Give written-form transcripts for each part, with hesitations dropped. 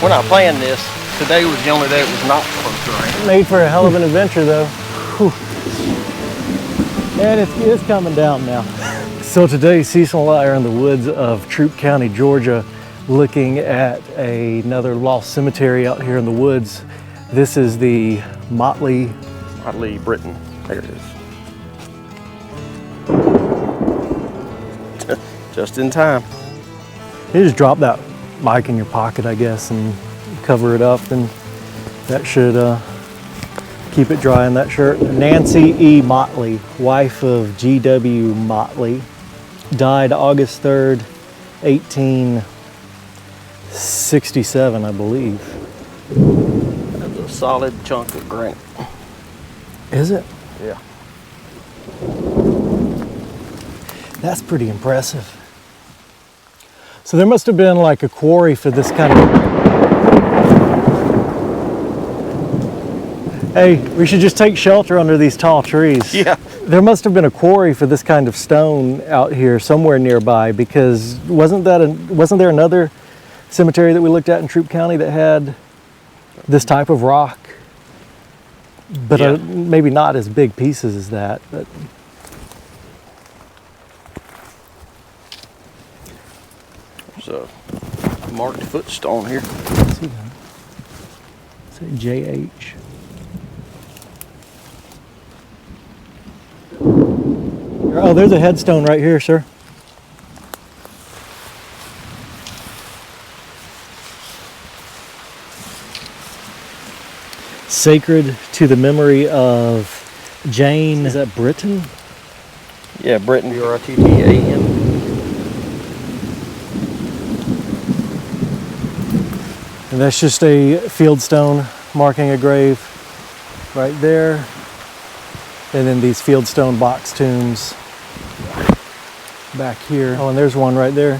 We're not playing this. Today was the only day it was not supposed to rain. Made for a hell of an adventure though. Whew. And it's coming down now. So today Cecil and I are in the woods of Troup County, Georgia, looking at another lost cemetery out here in the woods. This is the Maley-Britain. There it is. Just in time. You just drop that mic in your pocket, I guess, and cover it up, and that should keep it dry in that shirt. Nancy E. Motley, wife of G.W. Motley, died August 3rd, 1867, I believe. That's a solid chunk of granite. Is it? Yeah. That's pretty impressive. So there must have been like a quarry for this kind of... Hey, we should just take shelter under these tall trees. Yeah. There must have been a quarry for this kind of stone out here somewhere nearby, because wasn't there another cemetery that we looked at in Troup County that had this type of rock? But yeah. Maybe not as big pieces as that. But there's a marked footstone here. let's see that. Say JH. Oh, there's a headstone right here, sir. Sacred to the memory of Jane, is that Britain? Yeah, Britain, B-R-I-T-T-A-N. And that's just a field stone marking a grave right there. And then these fieldstone box tombs back here. Oh, and there's one right there.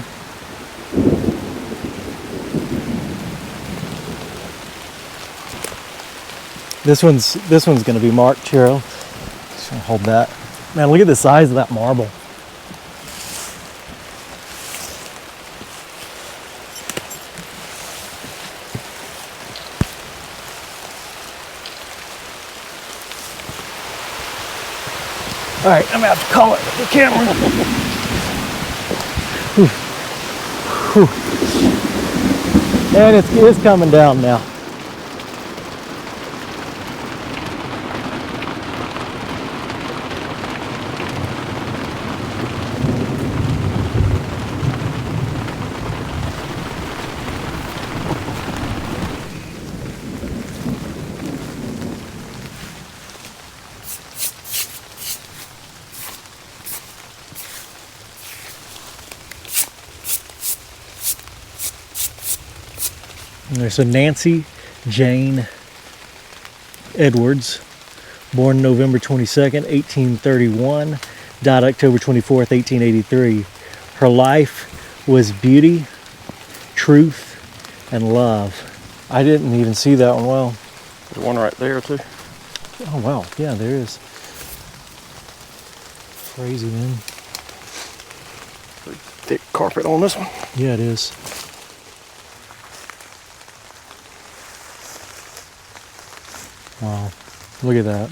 This one's going to be marked here. Just gonna hold that. Man, look at the size of that marble. All right, I'm gonna have to call it the camera. Whew. Whew. And it's coming down now. There's a Nancy Jane Edwards, born November 22nd, 1831, died October 24th, 1883. Her life was beauty, truth, and love. I didn't even see that one well. There's one right there too. Oh wow, yeah, there is. Crazy, man. Pretty thick carpet on this one. Yeah, it is. Wow, look at that.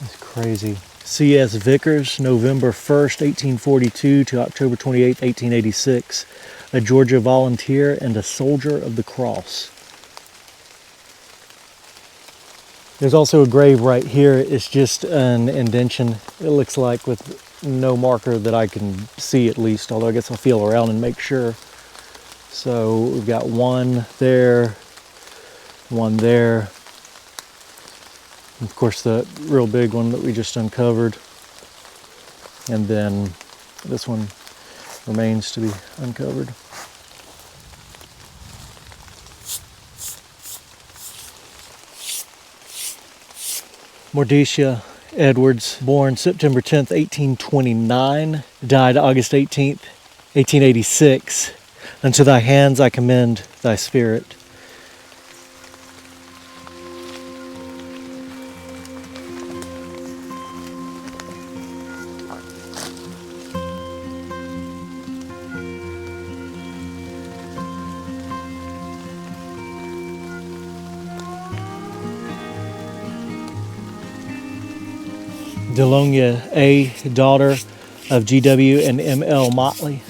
That's crazy. C.S. Vickers, November 1st, 1842 to October 28th, 1886. A Georgia volunteer and a soldier of the cross. There's also a grave right here. It's just an indentation, it looks like, with no marker that I can see at least, although I guess I'll feel around and make sure. So we've got one there, one there. Of course, the real big one that we just uncovered. And then this one remains to be uncovered. Mordecia Edwards, born September 10th, 1829, died August 18th, 1886. Unto thy hands I commend thy spirit. Delonia A., daughter of G.W. and M.L. Motley.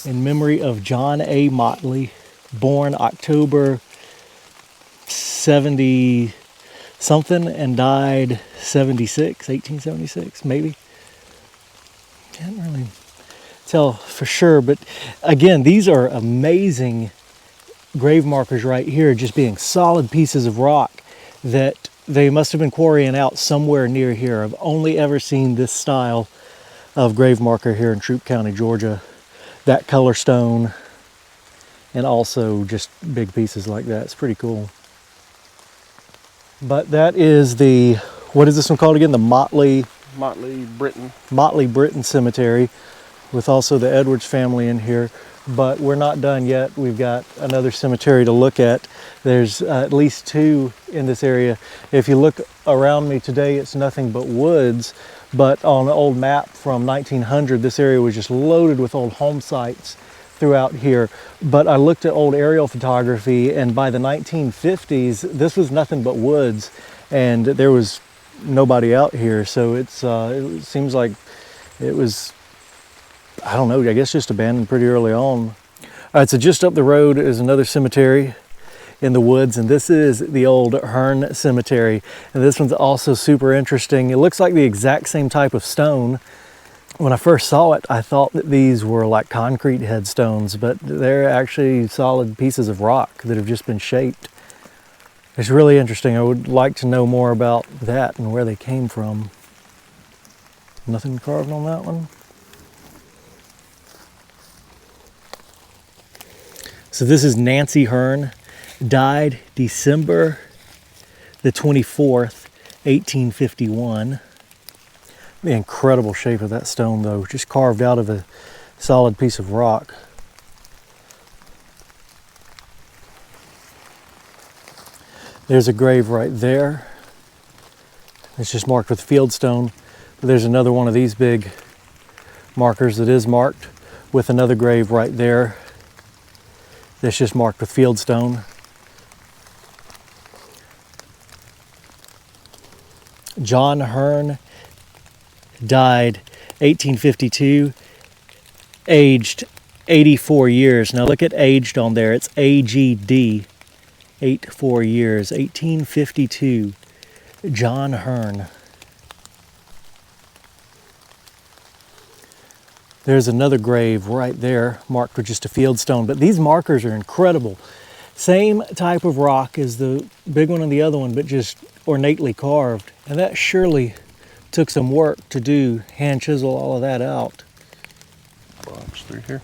In memory of John A. Motley, born October 70 something and died 1876 maybe. Can't really tell for sure, but again, these are amazing grave markers right here, just being solid pieces of rock that they must have been quarrying out somewhere near here. I've only ever seen this style of grave marker here in Troup County, Georgia. That color stone, and also just big pieces like that. It's pretty cool. But that is the, what is this one called again? The Maley-Britain. Maley-Britain Cemetery, with also the Edwards family in here. But we're not done yet. We've got another cemetery to look at. There's at least two in this area. If you look around me today, it's nothing but woods. But on an old map from 1900, this area was just loaded with old home sites throughout here. But I looked at old aerial photography, and by the 1950s, this was nothing but woods, and there was nobody out here. So it seems like it was, I don't know, I guess just abandoned pretty early on. All right, so just up the road is another cemetery in the woods, and this is the old Hearn Cemetery. And this one's also super interesting. It looks like the exact same type of stone. When I first saw it, I thought that these were like concrete headstones, but they're actually solid pieces of rock that have just been shaped. It's really interesting. I would like to know more about that and where they came from. Nothing carved on that one. So this is Nancy Hearn, died December the 24th, 1851. The incredible shape of that stone though, just carved out of a solid piece of rock. There's a grave right there. It's just marked with fieldstone. But there's another one of these big markers that is marked with another grave right there. That's just marked with fieldstone. John Hearn died 1852, aged 84 years. Now look at aged on there. It's AGD, 84 years, 1852. John Hearn. There's another grave right there, marked with just a fieldstone. But these markers are incredible. Same type of rock as the big one and the other one, but just ornately carved. And that surely took some work to do, hand chisel all of that out. Box through here.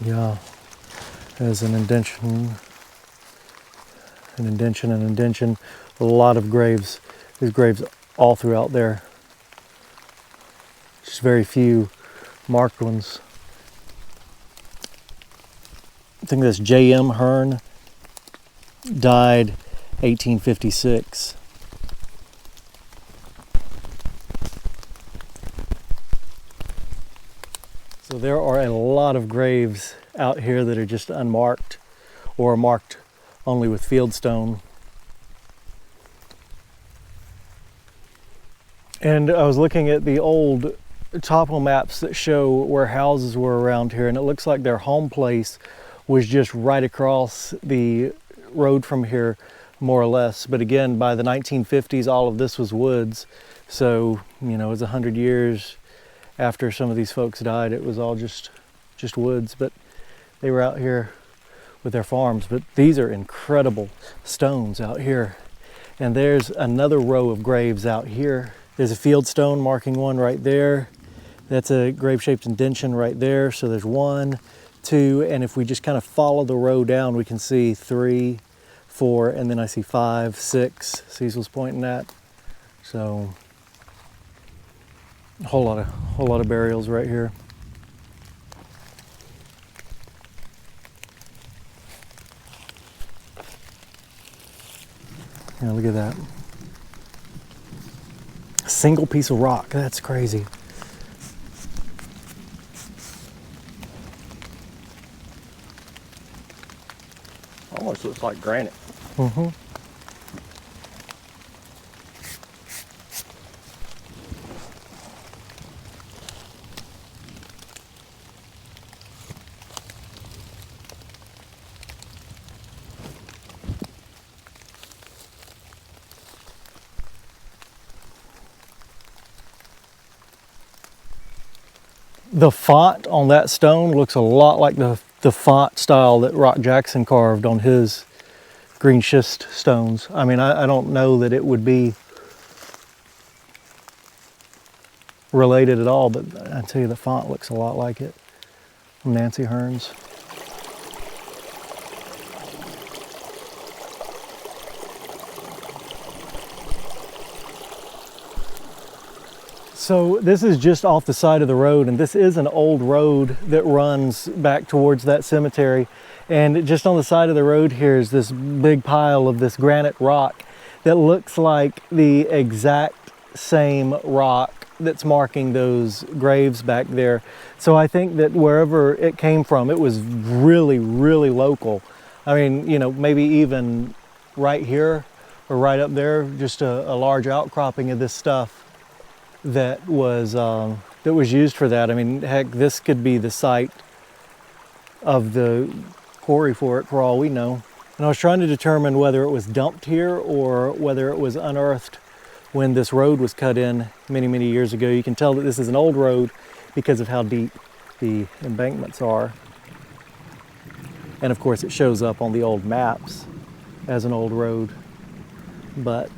Yeah, there's an indention, an indention, an indention. A lot of graves. There's graves all throughout there. Just very few marked ones. I think that's J.M. Hearn, died 1856. So there are a lot of graves out here that are just unmarked or marked only with fieldstone. And I was looking at the old topo maps that show where houses were around here, and it looks like their home place was just right across the road from here, more or less. But again, by the 1950s, all of this was woods. So, you know, it was 100 years after some of these folks died. It was all just woods, but they were out here with their farms. But these are incredible stones out here. And there's another row of graves out here. There's a fieldstone marking one right there. That's a grave-shaped indention right there. So there's 1, 2, and if we just kind of follow the row down, we can see 3, 4, and then I see 5, 6. Cecil's pointing at. So a whole lot of burials right here. Yeah, look at that. A single piece of rock. That's crazy. Almost looks like granite. Mm-hmm. The font on that stone looks a lot like the font style that Rock Jackson carved on his green schist stones. I mean, I don't know that it would be related at all, but I tell you, the font looks a lot like it from Nancy Hearn's. So this is just off the side of the road, and this is an old road that runs back towards that cemetery. And just on the side of the road here is this big pile of this granite rock that looks like the exact same rock that's marking those graves back there. So I think that wherever it came from, it was really, really local. I mean, you know, maybe even right here or right up there, just a large outcropping of this stuff that was used for that. I mean, heck, this could be the site of the quarry for it, for all we know. And I was trying to determine whether it was dumped here or whether it was unearthed when this road was cut in many, many years ago. You can tell that this is an old road because of how deep the embankments are. And of course, it shows up on the old maps as an old road. But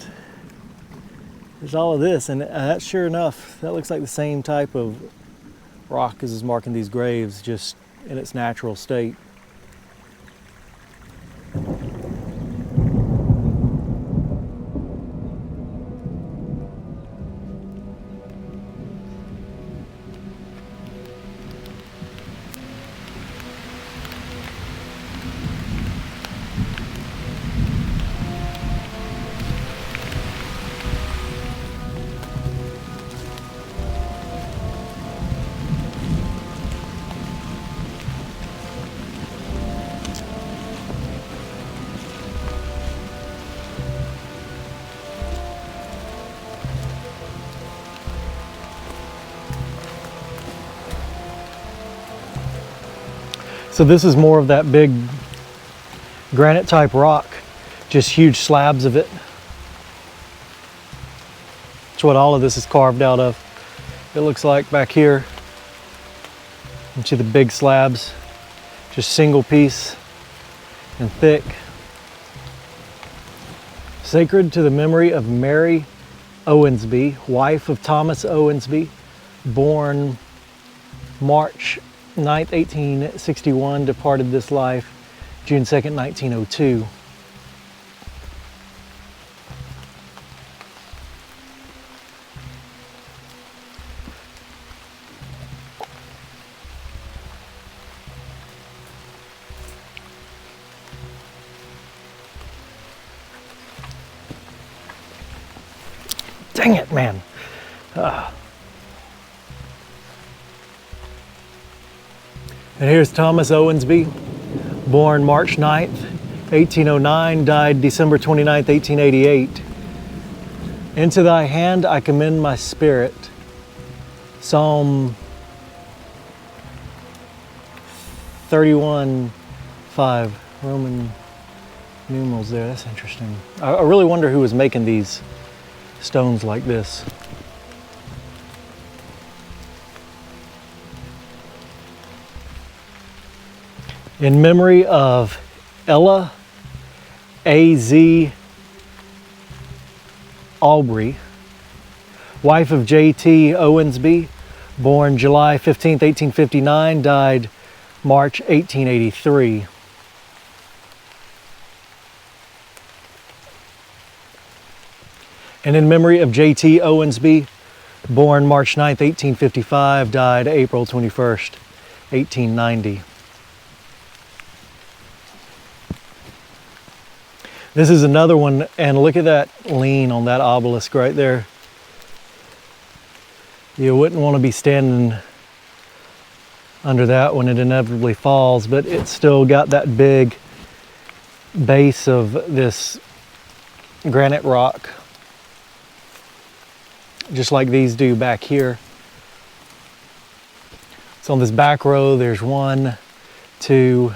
there's all of this, and that's sure enough, that looks like the same type of rock as is marking these graves, just in its natural state. So this is more of that big granite type rock, just huge slabs of it. That's what all of this is carved out of. It looks like back here. You see the big slabs, just single piece and thick. Sacred to the memory of Mary Owensby, wife of Thomas Owensby, born March 9th, 1861, departed this life June 2nd, 1902. Dang it, man. And here's Thomas Owensby, born March 9th, 1809, died December 29th, 1888. Into thy hand I commend my spirit. Psalm 31:5, Roman numerals there. That's interesting. I really wonder who was making these stones like this. In memory of Ella A.Z. Aubrey, wife of J.T. Owensby, born July 15, 1859, died March 1883. And in memory of J.T. Owensby, born March 9, 1855, died April 21st, 1890. This is another one, and look at that lean on that obelisk right there. You wouldn't want to be standing under that when it inevitably falls, but it's still got that big base of this granite rock, just like these do back here. So on this back row, there's 1, 2,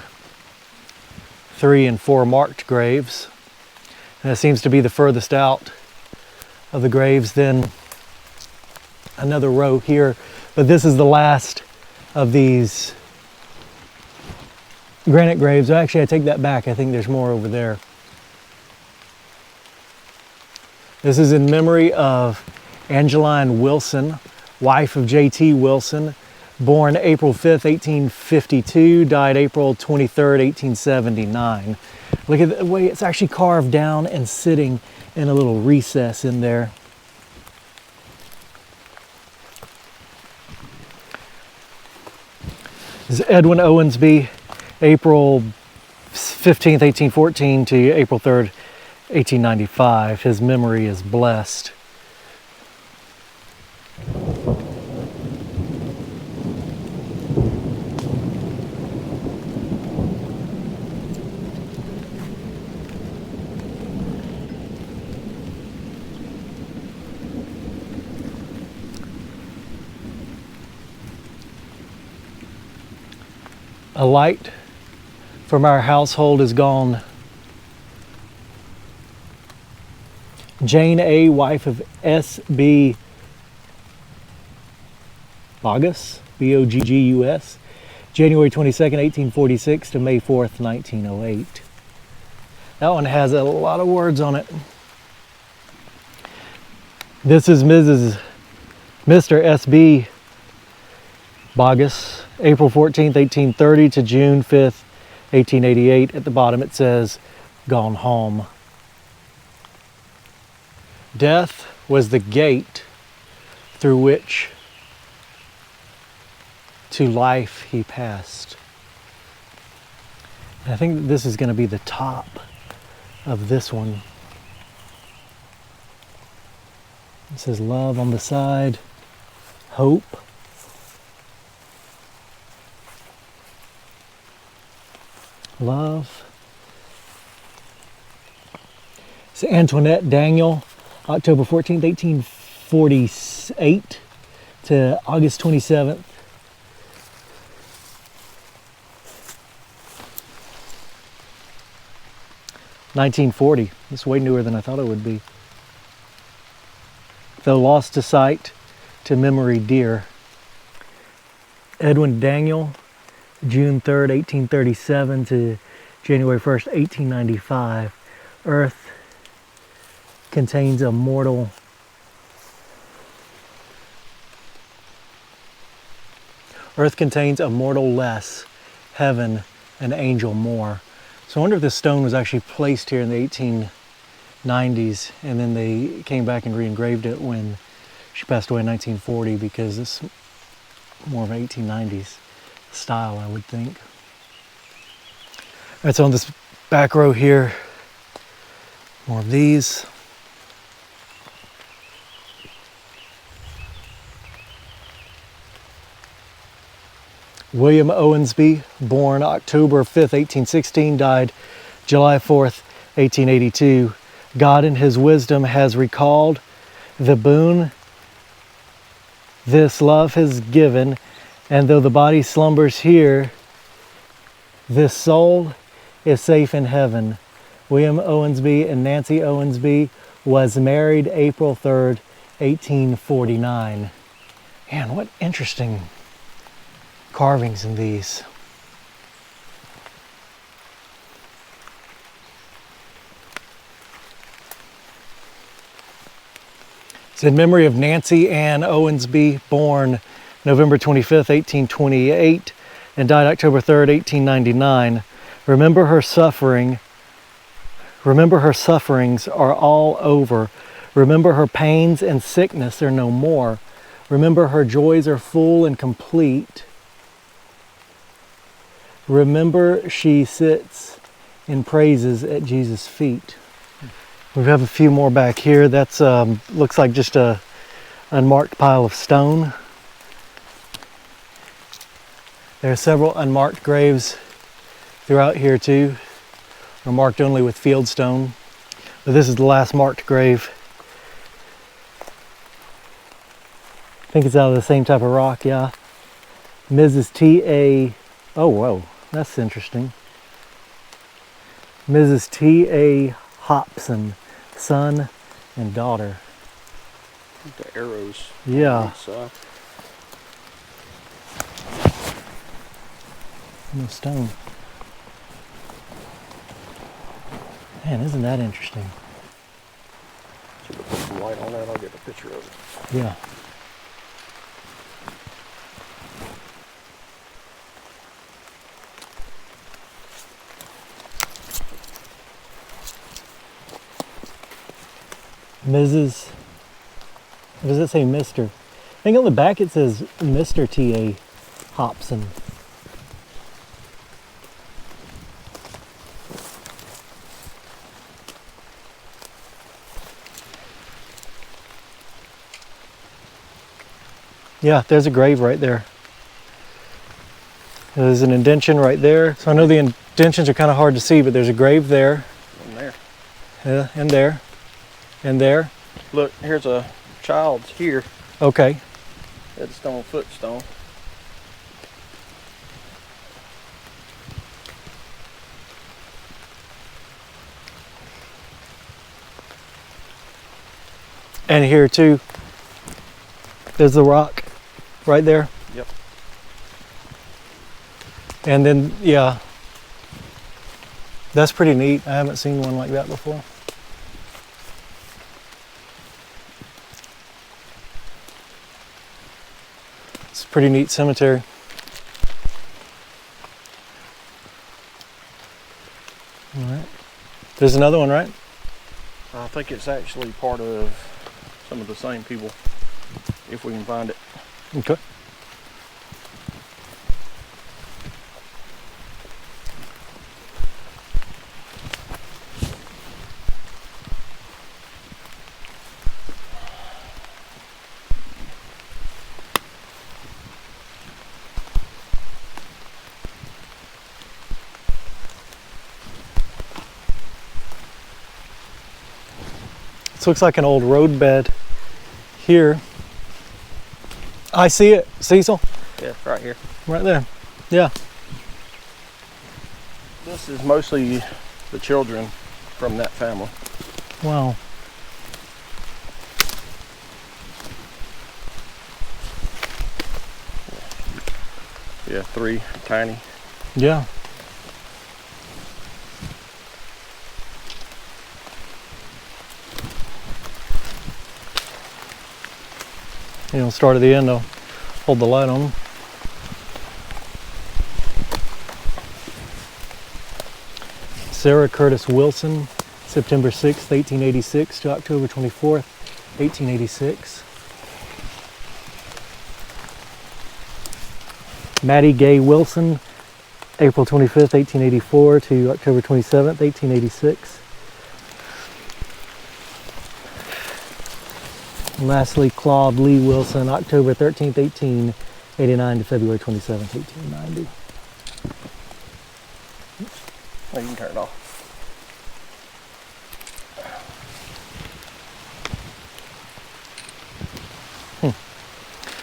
3, and 4 marked graves. And that seems to be the furthest out of the graves. Then another row here, but this is the last of these granite graves. Actually, I take that back. I think there's more over there. This is in memory of Angeline Wilson, wife of J.T. Wilson, born April 5th, 1852, died April 23rd, 1879. Look at the way it's actually carved down and sitting in a little recess in there. This is Edwin Owensby, April 15th, 1814 to April 3rd, 1895. His memory is blessed. A light from our household is gone. Jane A., wife of S.B. Bogus, B-O-G-G-U-S, January 22nd, 1846 to May 4th, 1908. That one has a lot of words on it. This is Mr. S.B. Bogus, April 14th, 1830 to June 5th, 1888. At the bottom it says, gone home. Death was the gate through which to life he passed. And I think that this is going to be the top of this one. It says love on the side, hope. Love. It's Antoinette Daniel, October 14th, 1848 to August 27th. (1940). It's way newer than I thought it would be. Though lost to sight, to memory dear. Edwin Daniel, June 3rd, 1837 to January 1st, 1895. Earth contains a mortal less, heaven an angel more. So I wonder if this stone was actually placed here in the 1890s and then they came back and re-engraved it when she passed away in 1940, because it's more of an 1890s style, I would think. All right, so on this back row here, more of these. William Owensby, born October 5th, 1816, died July 4th, 1882. God in his wisdom has recalled the boon this love has given, and though the body slumbers here, this soul is safe in heaven. William Owensby and Nancy Owensby was married April 3rd, 1849. Man, what interesting carvings in these. It's in memory of Nancy Ann Owensby, born November 25th, 1828, and died October 3rd, 1899. Remember her suffering. Remember her sufferings are all over. Remember her pains and sickness are no more. Remember her joys are full and complete. Remember she sits in praises at Jesus' feet. We have a few more back here. That's looks like just a unmarked pile of stone. There are several unmarked graves throughout here too. They're marked only with field stone. But this is the last marked grave. I think it's out of the same type of rock, yeah. Mrs. T.A. Oh, whoa, that's interesting. Mrs. T.A. Hobson, son and daughter. The arrows. Yeah. No stone. Man, isn't that interesting? Should we put some light on that? I'll get a picture of it. Yeah. Mrs. What does it say, Mr.? I think on the back it says Mr. T.A. Hobson. Yeah, there's a grave right there. There's an indention right there. So I know the indentions are kind of hard to see, but there's a grave there. And there. Yeah, and there. And there. Look, here's a child's here. Okay. Headstone, footstone. And here too, there's the rock right there. Yep. And then, yeah, that's pretty neat. I haven't seen one like that before. It's a pretty neat cemetery. All right. There's another one, right? I think it's actually part of some of the same people, if we can find it. Okay. This looks like an old road bed here. I see it, Cecil. Yeah, right here. Right there. Yeah. This is mostly the children from that family. Wow. Yeah, 3 tiny. Yeah. You know, start at the end, I'll hold the light on them. Sarah Curtis Wilson, September 6th, 1886 to October 24th, 1886. Maddie Gay Wilson, April 25th, 1884 to October 27th, 1886. And lastly, Claude Lee Wilson, October 13th, 1889 to February 27th, 1890. Oh, you can turn it off.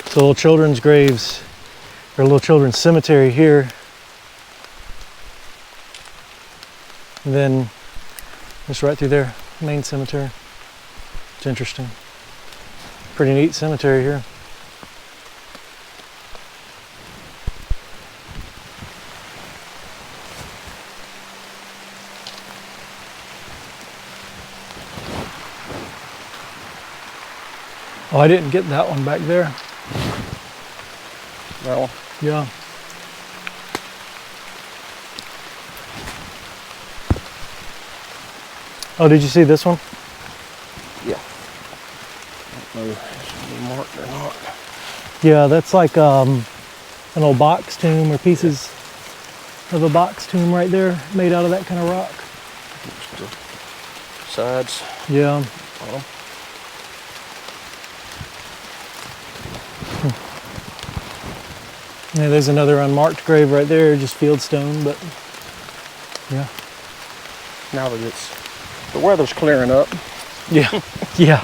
So little children's graves, or little children's cemetery here. And then just right through there, main cemetery. It's interesting. Pretty neat cemetery here. Oh, I didn't get that one back there. That one? Yeah. Oh, did you see this one? Yeah. I don't know if it should be marked or not. Yeah, that's like an old box tomb or pieces of a box tomb right there, made out of that kind of rock. Just the sides. Yeah. Bottom. Yeah, there's another unmarked grave right there, just fieldstone, but yeah. Now that the weather's clearing up, Yeah, yeah.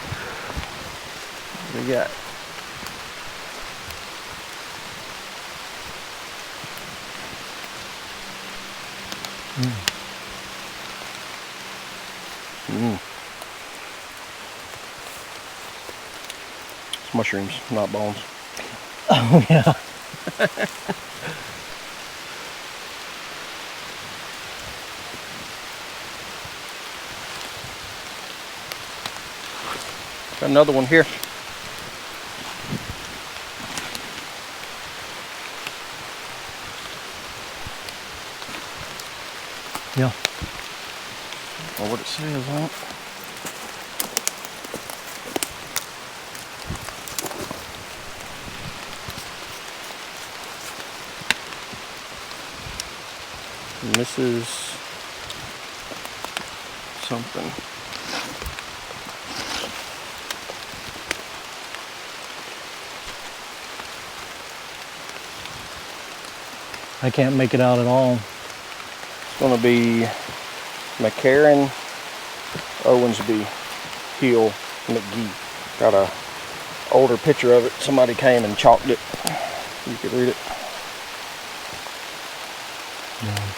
we got It's mushrooms, not bones. Oh yeah. Got another one here. Yeah. Or what it says on it. Mrs. something. I can't make it out at all. It's going to be McCarran, Owensby, Hill, McGee. Got a older picture of it. Somebody came and chalked it. You could read it. Yeah.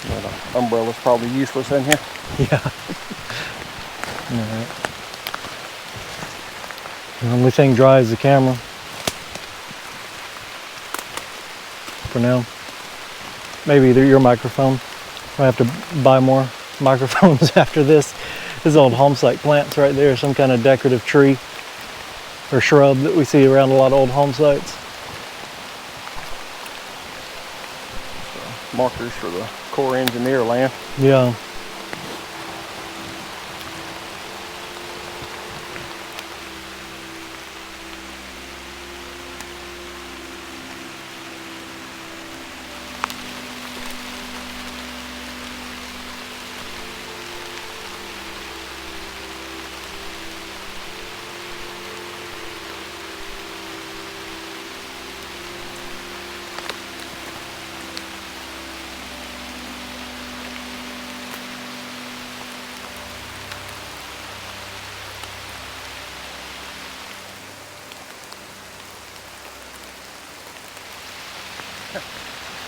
That umbrella's probably useless in here. Yeah. Alright. The only thing dry is the camera. For now. Maybe either your microphone. I have to buy more microphones after this. This is old home site plants right there. Some kind of decorative tree or shrub that we see around a lot of old home sites. Markers for the Corps engineer land. Yeah.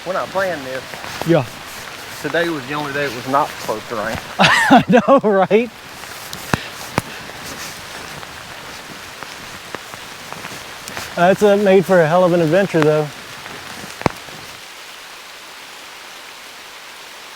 We're not playing this. Yeah. Today was the only day it was not supposed to rain. I know, right? That's made for a hell of an adventure, though.